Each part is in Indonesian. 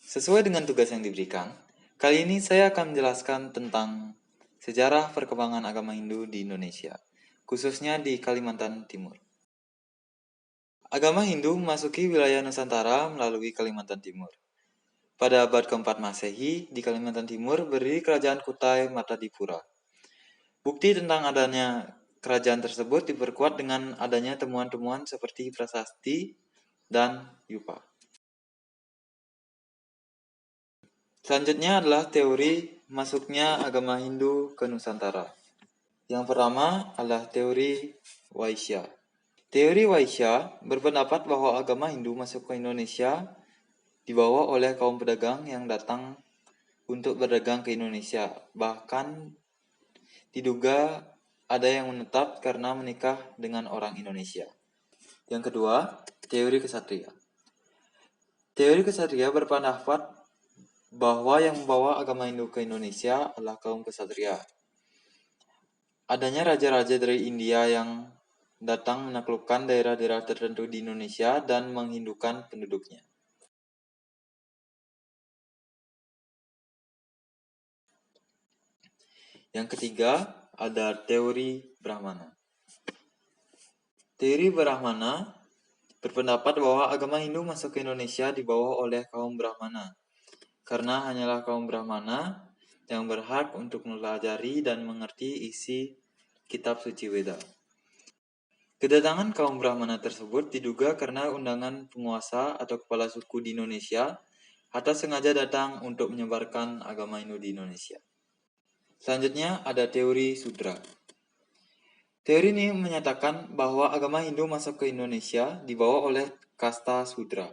Sesuai dengan tugas yang diberikan, kali ini saya akan menjelaskan tentang sejarah perkembangan agama Hindu di Indonesia, khususnya di Kalimantan Timur. Agama Hindu memasuki wilayah Nusantara melalui Kalimantan Timur. Pada abad keempat Masehi, di Kalimantan Timur berdiri Kerajaan Kutai Martadipura. Bukti tentang adanya kerajaan tersebut diperkuat dengan adanya temuan-temuan seperti prasasti dan yupa. Selanjutnya adalah teori masuknya agama Hindu ke Nusantara. Yang pertama adalah teori Waisya. Teori Waisya berpendapat bahwa agama Hindu masuk ke Indonesia dibawa oleh kaum pedagang yang datang untuk berdagang ke Indonesia. Bahkan diduga ada yang menetap karena menikah dengan orang Indonesia. Yang kedua, teori Kesatria. Teori Kesatria berpendapat bahwa yang membawa agama Hindu ke Indonesia adalah kaum Kesatria. Adanya raja-raja dari India yang datang menaklukkan daerah-daerah tertentu di Indonesia dan menghindukan penduduknya. Yang ketiga, ada teori Brahmana. Teori Brahmana berpendapat bahwa agama Hindu masuk ke Indonesia dibawa oleh kaum Brahmana, karena hanyalah kaum Brahmana yang berhak untuk mempelajari dan mengerti isi kitab suci Weda. Kedatangan kaum Brahmana tersebut diduga karena undangan penguasa atau kepala suku di Indonesia atau sengaja datang untuk menyebarkan agama Hindu di Indonesia. Selanjutnya ada teori Sudra. Teori ini menyatakan bahwa agama Hindu masuk ke Indonesia dibawa oleh kasta Sudra.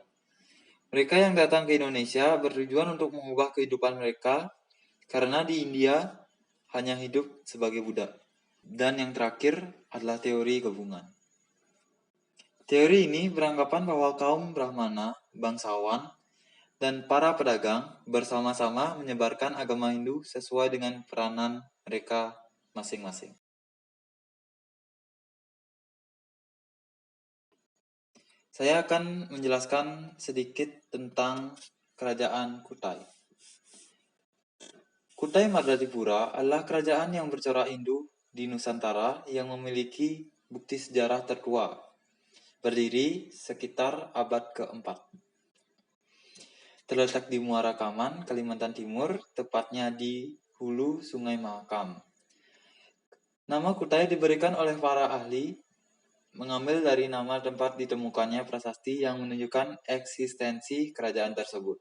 Mereka yang datang ke Indonesia bertujuan untuk mengubah kehidupan mereka karena di India hanya hidup sebagai budak. Dan yang terakhir adalah teori gabungan. Teori ini beranggapan bahwa kaum Brahmana, bangsawan, dan para pedagang bersama-sama menyebarkan agama Hindu sesuai dengan peranan mereka masing-masing. Saya akan menjelaskan sedikit tentang Kerajaan Kutai. Kutai Martadipura adalah kerajaan yang bercorak Hindu di Nusantara yang memiliki bukti sejarah tertua, berdiri sekitar abad keempat. Terletak di Muara Kaman, Kalimantan Timur, tepatnya di hulu Sungai Mahakam. Nama Kutai diberikan oleh para ahli mengambil dari nama tempat ditemukannya prasasti yang menunjukkan eksistensi kerajaan tersebut.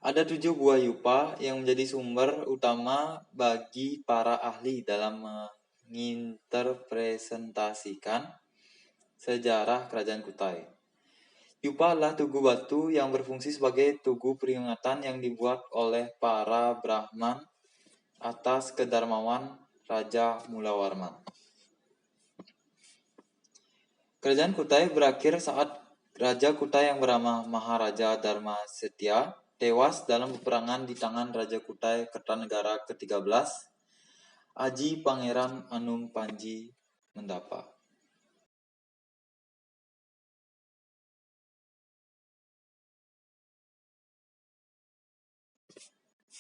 Ada 7 buah yupa yang menjadi sumber utama bagi para ahli dalam menginterpresentasikan sejarah kerajaan Kutai. Yupa adalah tugu batu yang berfungsi sebagai tugu peringatan yang dibuat oleh para Brahman atas kedarmawan Raja Mulawarman. Kerajaan Kutai berakhir saat Raja Kutai yang bernama Maharaja Dharma Setia tewas dalam peperangan di tangan Raja Kutai Kertanegara ke-13, Aji Pangeran Anum Panji Mendapa.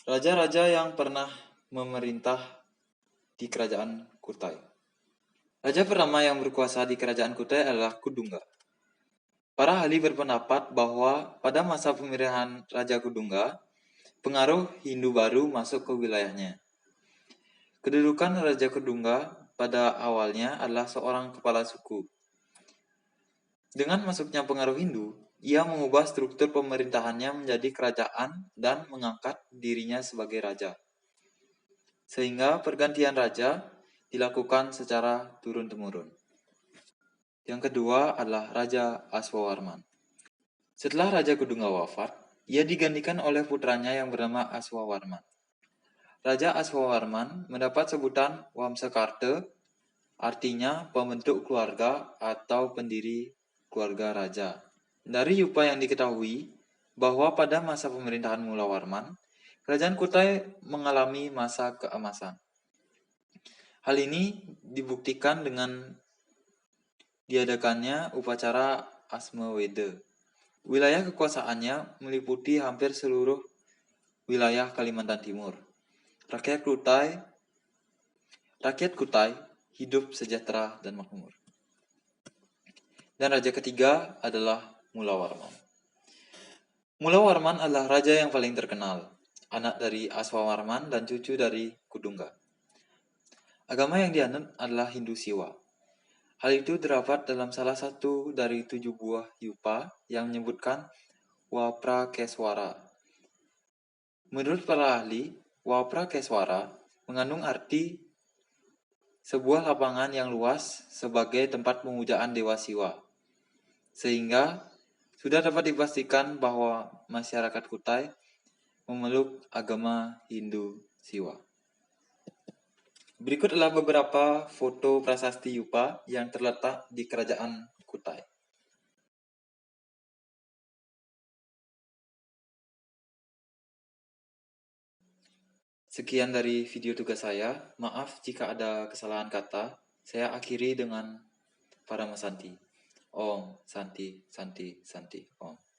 Raja-raja yang pernah memerintah di Kerajaan Kutai. Raja pertama yang berkuasa di Kerajaan Kutai adalah Kudungga. Para ahli berpendapat bahwa pada masa pemerintahan Raja Kudungga, pengaruh Hindu baru masuk ke wilayahnya. Kedudukan Raja Kudungga pada awalnya adalah seorang kepala suku. Dengan masuknya pengaruh Hindu, ia mengubah struktur pemerintahannya menjadi kerajaan dan mengangkat dirinya sebagai raja. Sehingga pergantian raja dilakukan secara turun-temurun. Yang kedua adalah Raja Aswawarman. Setelah Raja Kudungga wafat, ia digantikan oleh putranya yang bernama Aswawarman. Raja Aswawarman mendapat sebutan Wamsakarta, artinya pembentuk keluarga atau pendiri keluarga raja. Dari yupa yang diketahui bahwa pada masa pemerintahan Mulawarman, Kerajaan Kutai mengalami masa keemasan. Hal ini dibuktikan dengan diadakannya upacara Asmaweda Wilayah kekuasaannya meliputi hampir seluruh wilayah Kalimantan Timur. Rakyat Kutai hidup sejahtera dan makmur. Dan raja ketiga adalah Mula Warman. Mula Warman adalah raja yang paling terkenal, anak dari Aswawarman dan cucu dari Kudungga. Agama yang dianut adalah Hindu Siwa. Hal itu terdapat dalam salah satu dari 7 buah yupa yang menyebutkan Waprakeswara. Menurut para ahli, Waprakeswara mengandung arti sebuah lapangan yang luas sebagai tempat pemujaan Dewa Siwa. Sehingga sudah dapat dipastikan bahwa masyarakat Kutai memeluk agama Hindu Siwa. Berikut adalah beberapa foto prasasti Yupa yang terletak di Kerajaan Kutai. Sekian dari video tugas saya. Maaf jika ada kesalahan kata. Saya akhiri dengan Paramasanti. Om Santi Santi Santi Om.